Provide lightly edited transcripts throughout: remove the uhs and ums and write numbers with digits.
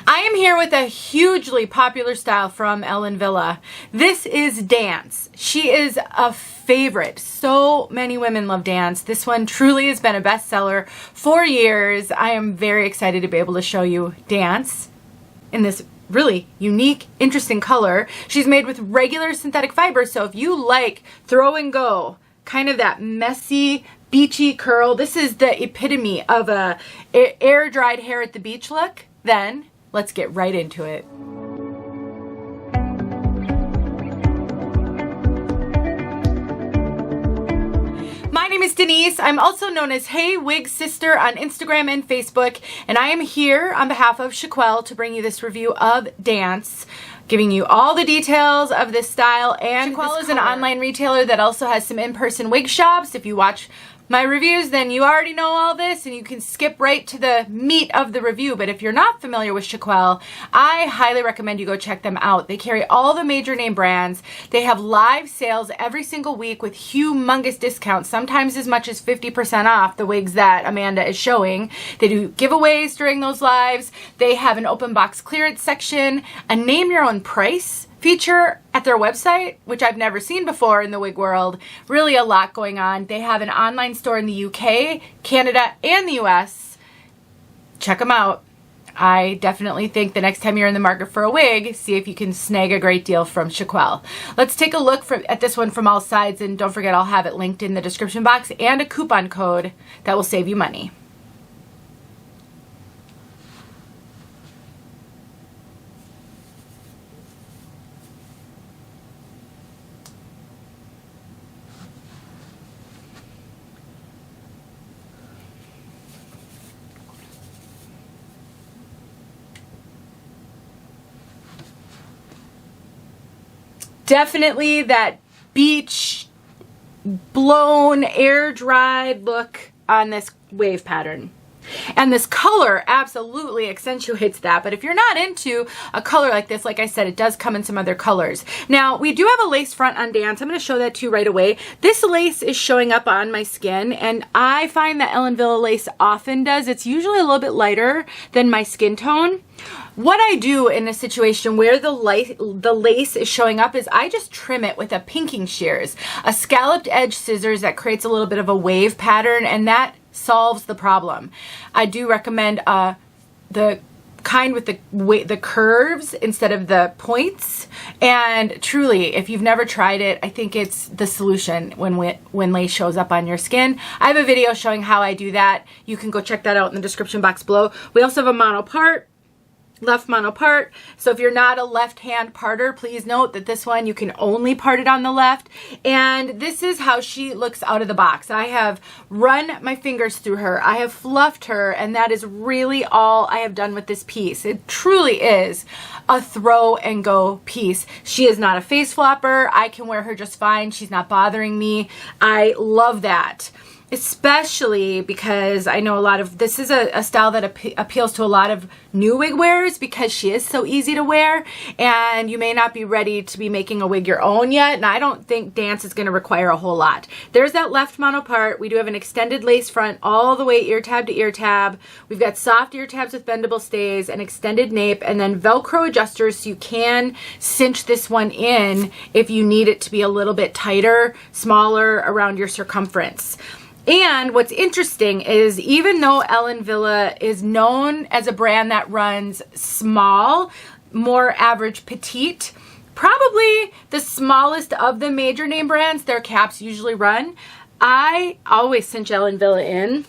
I am here with a hugely popular style from Ellen Wille. This is dance. She is a favorite. So many women love dance. This one truly has been a bestseller for years. I am very excited to be able to show you dance in this really unique, interesting color. She's made with regular synthetic fiber, so if you like throw and go, kind of that messy, beachy curl, this is the epitome of a air-dried hair at the beach look, then let's get right into it. My name is Denise. I'm also known as heywigsister on Instagram and Facebook, and I am here on behalf of 𝖺EEARki𝗂𝖺teЛ to bring you this review of dance, giving you all the details of this style. And 𝖺EEARki𝗂𝖺teL is an online retailer that also has some in-person wig shops. If you watch my reviews, then you already know all this and you can skip right to the meat of the review. But if you're not familiar with 𝗏Eki𝗂𝗋𝖾, I highly recommend you go check them out. They carry all the major name brands. They have live sales every single week with humongous discounts, sometimes as much as 50% off the wigs that Amanda is showing. They do giveaways during those lives. They have an open box clearance section, a name your own price feature at their website, which I've never seen before in the wig world. Really a lot going on. They have an online store in the UK, Canada, and the US. Check them out. I definitely think the next time you're in the market for a wig, see if you can snag a great deal from 𝗏EkiR𝗋𝖾. Let's take a look at this one from all sides, and don't forget I'll have it linked in the description box and a coupon code that will save you money. Definitely that beach, blown, air-dried look on this wave pattern. And this color absolutely accentuates that. But if you're not into a color like this, like I said, it does come in some other colors. Now, we do have a lace front on dance. I'm going to show that to you right away. This lace is showing up on my skin, and I find that Ellen Wille lace often does. It's usually a little bit lighter than my skin tone. What I do in a situation where the lace is showing up is I just trim it with a pinking shears, a scalloped edge scissors that creates a little bit of a wave pattern, and that solves the problem. I do recommend the kind with the curves instead of the points, and truly, if you've never tried it, I think it's the solution when lace shows up on your skin. I have a video showing how I do that. You can go check that out in the description box below. We also have a mono part, left mono part. So if you're not a left hand parter, please note that this one you can only part it on the left. And this is how she looks out of the box. I have run my fingers through her, I have fluffed her, and that is really all I have done with this piece. It truly is a throw and go piece. She is not a face flopper. I can wear her just fine. She's not bothering me. I love that. Especially because I know this is a style that appeals to a lot of new wig wearers because she is so easy to wear, and you may not be ready to be making a wig your own yet, and I don't think dance is going to require a whole lot. There's that left mono part. We do have an extended lace front all the way ear tab to ear tab. We've got soft ear tabs with bendable stays, an extended nape, and then Velcro adjusters so you can cinch this one in if you need it to be a little bit tighter, smaller around your circumference. And what's interesting is even though Ellen Wille is known as a brand that runs small, more average petite, probably the smallest of the major name brands their caps usually run, I always cinch Ellen Wille in.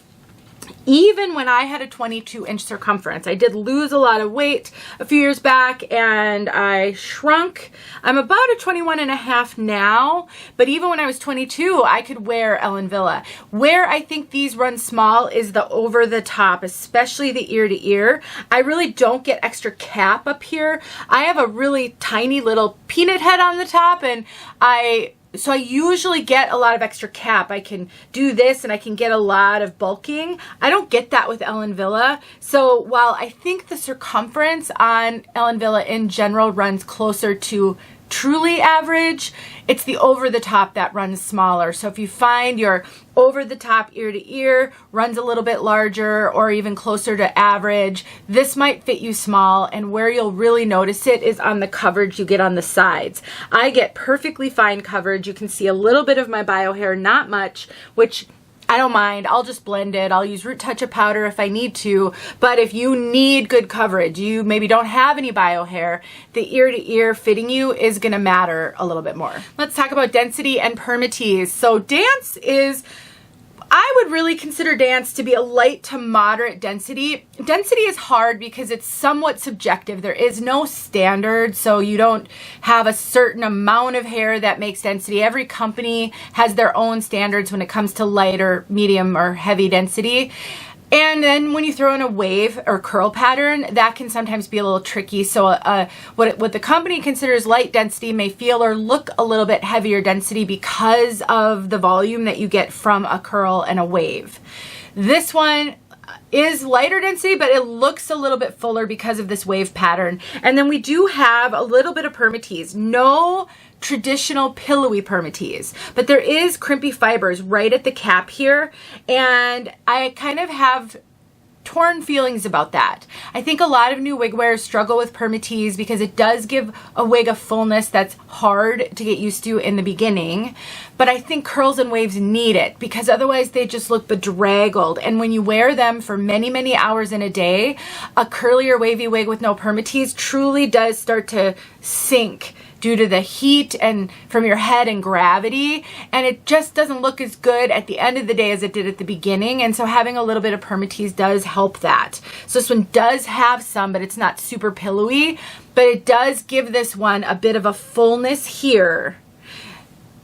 Even when I had a 22-inch circumference. I did lose a lot of weight a few years back and I shrunk. I'm about a 21.5 now, but even when I was 22, I could wear Ellen Wille. Where I think these run small is the over the top, especially the ear to ear. I really don't get extra cap up here. I have a really tiny little peanut head on the top, and so I usually get a lot of extra cap. I can do this and I can get a lot of bulking. I don't get that with Ellen Wille. So while I think the circumference on Ellen Wille in general runs closer to truly average. It's the over the top that runs smaller. So if you find your over the top ear to ear runs a little bit larger or even closer to average, this might fit you small, and where you'll really notice it is on the coverage you get on the sides. I get perfectly fine coverage. You can see a little bit of my bio hair, not much, which I don't mind. I'll just blend it. I'll use root touch-up powder if I need to. But if you need good coverage, you maybe don't have any bio hair, the ear-to-ear fitting you is going to matter a little bit more. Let's talk about density and Permatease. So dance is, I would really consider dance to be a light to moderate density. Density is hard because it's somewhat subjective. There is no standard, so you don't have a certain amount of hair that makes density. Every company has their own standards when it comes to light or medium or heavy density. And then when you throw in a wave or curl pattern, that can sometimes be a little tricky. So what the company considers light density may feel or look a little bit heavier density because of the volume that you get from a curl and a wave. This one is lighter density, but it looks a little bit fuller because of this wave pattern. And then we do have a little bit of Permatease. No traditional pillowy Permatease, but there is crimpy fibers right at the cap here, and I kind of have torn feelings about that. I think a lot of new wig wearers struggle with Permatease because it does give a wig a fullness that's hard to get used to in the beginning, but I think curls and waves need it because otherwise they just look bedraggled, and when you wear them for many, many hours in a day, a curly or wavy wig with no Permatease truly does start to sink due to the heat and from your head and gravity, and it just doesn't look as good at the end of the day as it did at the beginning. And so having a little bit of Permatease does help that. So this one does have some, but it's not super pillowy, but it does give this one a bit of a fullness here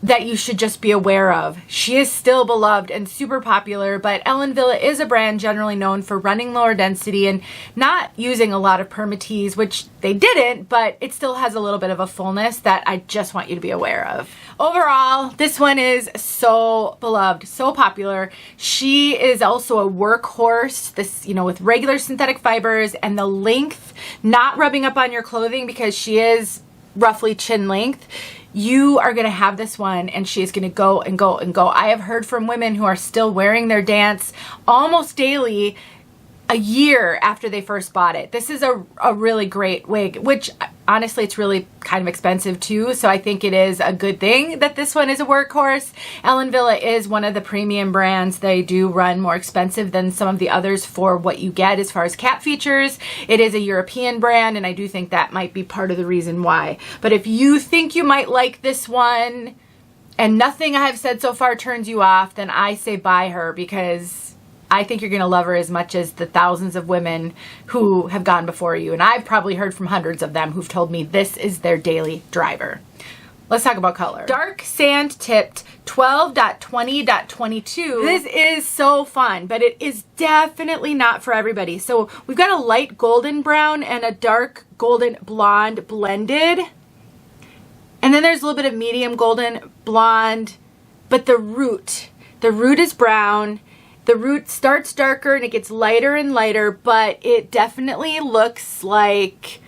that you should just be aware of. She is still beloved and super popular, but Wille is a brand generally known for running lower density and not using a lot of Permatease, which they didn't, but it still has a little bit of a fullness that I just want you to be aware of. Overall, this one is so beloved, so popular. She is also a workhorse, this, with regular synthetic fibers and the length not rubbing up on your clothing because she is roughly chin length. You are going to have this one and she is going to go and go and go. I have heard from women who are still wearing their dance almost daily a year after they first bought it. This is a really great wig, which honestly it's really kind of expensive too, so I think it is a good thing that this one is a workhorse. Wille is one of the premium brands. They do run more expensive than some of the others for what you get as far as cap features. It is a European brand, and I do think that might be part of the reason why. But if you think you might like this one and nothing I have said so far turns you off, then I say buy her, because I think you're going to love her as much as the thousands of women who have gone before you. And I've probably heard from hundreds of them who've told me this is their daily driver. Let's talk about color. Dark sand tipped 12.20.22. This is so fun, but it is definitely not for everybody. So we've got a light golden brown and a dark golden blonde blended. And then there's a little bit of medium golden blonde, but the root is brown. The root starts darker and it gets lighter and lighter, but it definitely looks like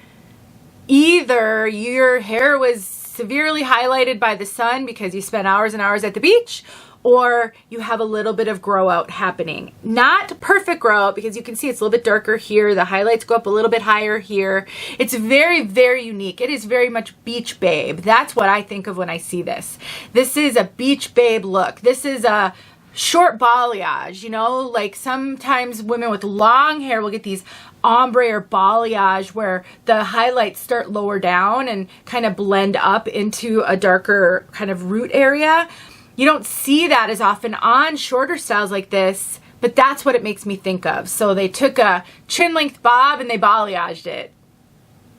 either your hair was severely highlighted by the sun because you spent hours and hours at the beach, or you have a little bit of grow out happening. Not perfect grow out, because you can see it's a little bit darker here. The highlights go up a little bit higher here. It's very, very unique. It is very much beach babe. That's what I think of when I see this. This is a beach babe look. This is a short balayage, like sometimes women with long hair will get these ombre or balayage where the highlights start lower down and kind of blend up into a darker kind of root area. You don't see that as often on shorter styles like this, but that's what it makes me think of. So they took a chin length bob and they balayaged it.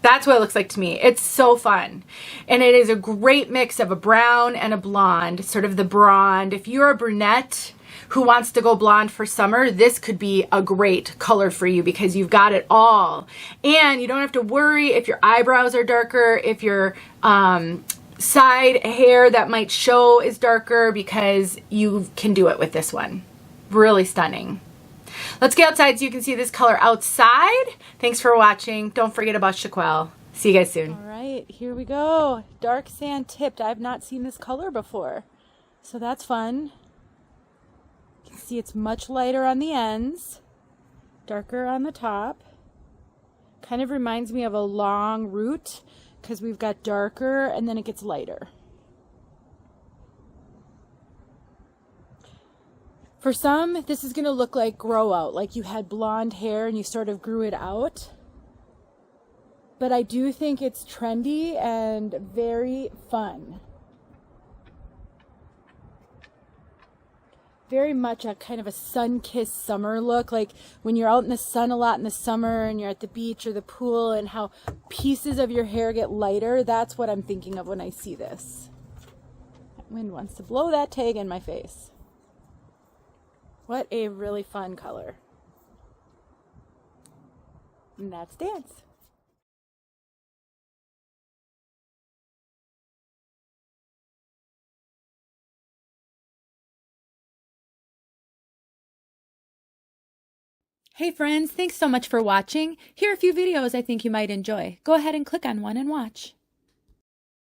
That's what it looks like to me. It's so fun. And it is a great mix of a brown and a blonde, sort of the blonde. If you're a brunette who wants to go blonde for summer, this could be a great color for you because you've got it all. And you don't have to worry if your eyebrows are darker, if your side hair that might show is darker, because you can do it with this one. Really stunning. Let's get outside so you can see this color outside. Thanks for watching. Don't forget about 𝖊. See you guys soon. All right. right, here we go. Dark sand tipped. I've not seen this color before, so that's fun. You can see it's much lighter on the ends, darker on the top. Kind of reminds me of a long root because we've got darker and then it gets lighter. For some, this is going to look like grow out, like you had blonde hair and you sort of grew it out. But I do think it's trendy and very fun. Very much a kind of a sun-kissed summer look, like when you're out in the sun a lot in the summer and you're at the beach or the pool and how pieces of your hair get lighter. That's what I'm thinking of when I see this. That wind wants to blow that tag in my face. What a really fun color. And that's dance. Hey friends, thanks so much for watching. Here are a few videos I think you might enjoy. Go ahead and click on one and watch.